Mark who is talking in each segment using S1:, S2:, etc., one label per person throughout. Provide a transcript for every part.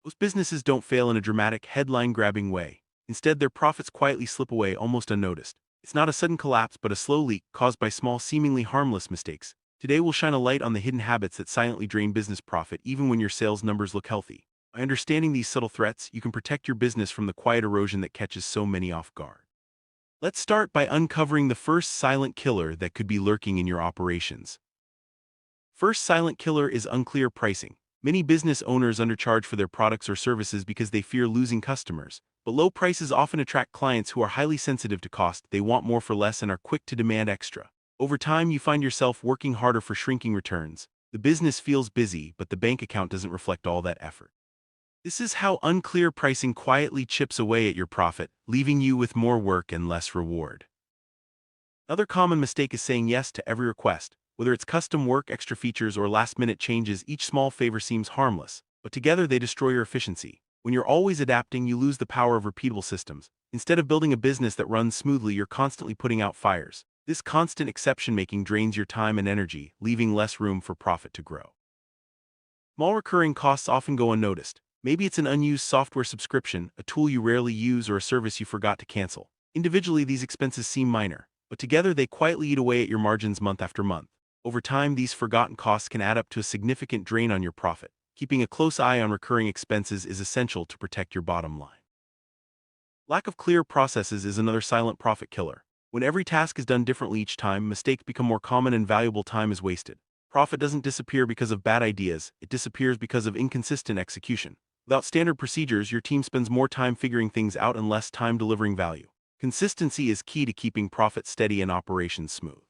S1: Most businesses don't fail in a dramatic, headline-grabbing way. Instead, their profits quietly slip away almost unnoticed. It's not a sudden collapse but a slow leak caused by small, seemingly harmless mistakes. Today we'll shine a light on the hidden habits that silently drain business profit even when your sales numbers look healthy. By understanding these subtle threats, you can protect your business from the quiet erosion that catches so many off guard. Let's start by uncovering the first silent killer that could be lurking in your operations. First silent killer is unclear pricing. Many business owners undercharge for their products or services because they fear losing customers. But low prices often attract clients who are highly sensitive to cost. They want more for less and are quick to demand extra. Over time, you find yourself working harder for shrinking returns. The business feels busy, but the bank account doesn't reflect all that effort. This is how unclear pricing quietly chips away at your profit, leaving you with more work and less reward. Another common mistake is saying yes to every request. Whether it's custom work, extra features, or last-minute changes, each small favor seems harmless, but together they destroy your efficiency. When you're always adapting, you lose the power of repeatable systems. Instead of building a business that runs smoothly, you're constantly putting out fires. This constant exception-making drains your time and energy, leaving less room for profit to grow. Small recurring costs often go unnoticed. Maybe it's an unused software subscription, a tool you rarely use, or a service you forgot to cancel. Individually, these expenses seem minor, but together they quietly eat away at your margins month after month. Over time, these forgotten costs can add up to a significant drain on your profit. Keeping a close eye on recurring expenses is essential to protect your bottom line. Lack of clear processes is another silent profit killer. When every task is done differently each time, mistakes become more common and valuable time is wasted. Profit doesn't disappear because of bad ideas, it disappears because of inconsistent execution. Without standard procedures, your team spends more time figuring things out and less time delivering value. Consistency is key to keeping profit steady and operations smooth.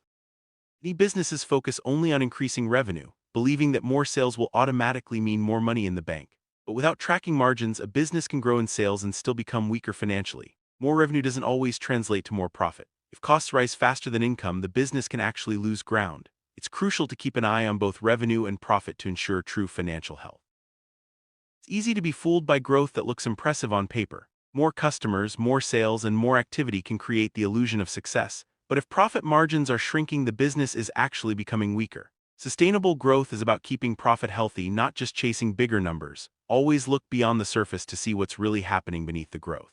S1: Many businesses focus only on increasing revenue, believing that more sales will automatically mean more money in the bank. But without tracking margins, a business can grow in sales and still become weaker financially. More revenue doesn't always translate to more profit. If costs rise faster than income, the business can actually lose ground. It's crucial to keep an eye on both revenue and profit to ensure true financial health. It's easy to be fooled by growth that looks impressive on paper. More customers, more sales, and more activity can create the illusion of success. But if profit margins are shrinking, the business is actually becoming weaker. Sustainable growth is about keeping profit healthy, not just chasing bigger numbers. Always look beyond the surface to see what's really happening beneath the growth.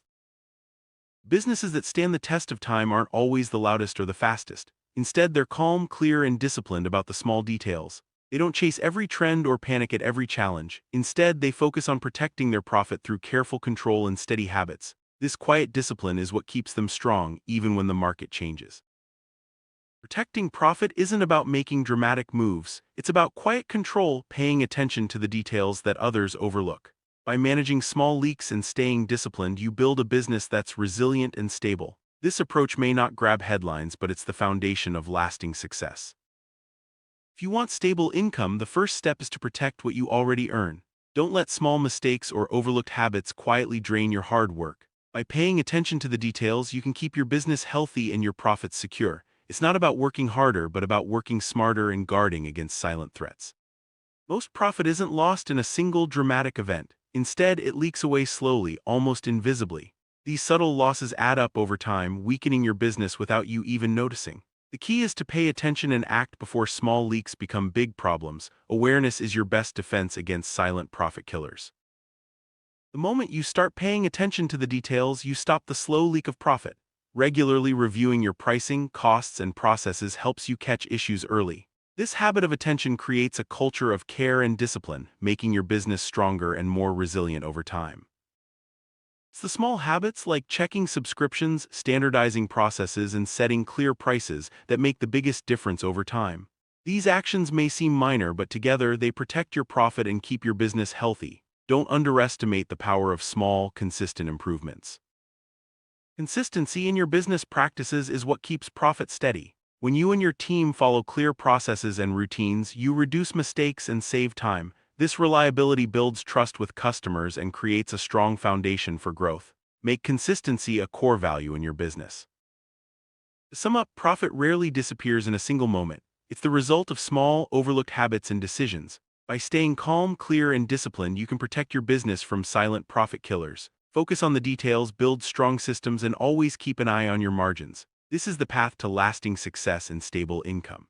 S1: Businesses that stand the test of time aren't always the loudest or the fastest. Instead, they're calm, clear, and disciplined about the small details. They don't chase every trend or panic at every challenge. Instead, they focus on protecting their profit through careful control and steady habits. This quiet discipline is what keeps them strong, even when the market changes. Protecting profit isn't about making dramatic moves. It's about quiet control, paying attention to the details that others overlook. By managing small leaks and staying disciplined, you build a business that's resilient and stable. This approach may not grab headlines, but it's the foundation of lasting success. If you want stable income, the first step is to protect what you already earn. Don't let small mistakes or overlooked habits quietly drain your hard work. By paying attention to the details, you can keep your business healthy and your profits secure. It's not about working harder, but about working smarter and guarding against silent threats. Most profit isn't lost in a single dramatic event. Instead, it leaks away slowly, almost invisibly. These subtle losses add up over time, weakening your business without you even noticing. The key is to pay attention and act before small leaks become big problems. Awareness is your best defense against silent profit killers. The moment you start paying attention to the details, you stop the slow leak of profit. Regularly reviewing your pricing, costs, and processes helps you catch issues early. This habit of attention creates a culture of care and discipline, making your business stronger and more resilient over time. It's the small habits like checking subscriptions, standardizing processes, and setting clear prices that make the biggest difference over time. These actions may seem minor, but together they protect your profit and keep your business healthy. Don't underestimate the power of small, consistent improvements. Consistency in your business practices is what keeps profit steady. When you and your team follow clear processes and routines, you reduce mistakes and save time. This reliability builds trust with customers and creates a strong foundation for growth. Make consistency a core value in your business. To sum up, profit rarely disappears in a single moment. It's the result of small, overlooked habits and decisions. By staying calm, clear, and disciplined, you can protect your business from silent profit killers. Focus on the details, build strong systems, and always keep an eye on your margins. This is the path to lasting success and stable income.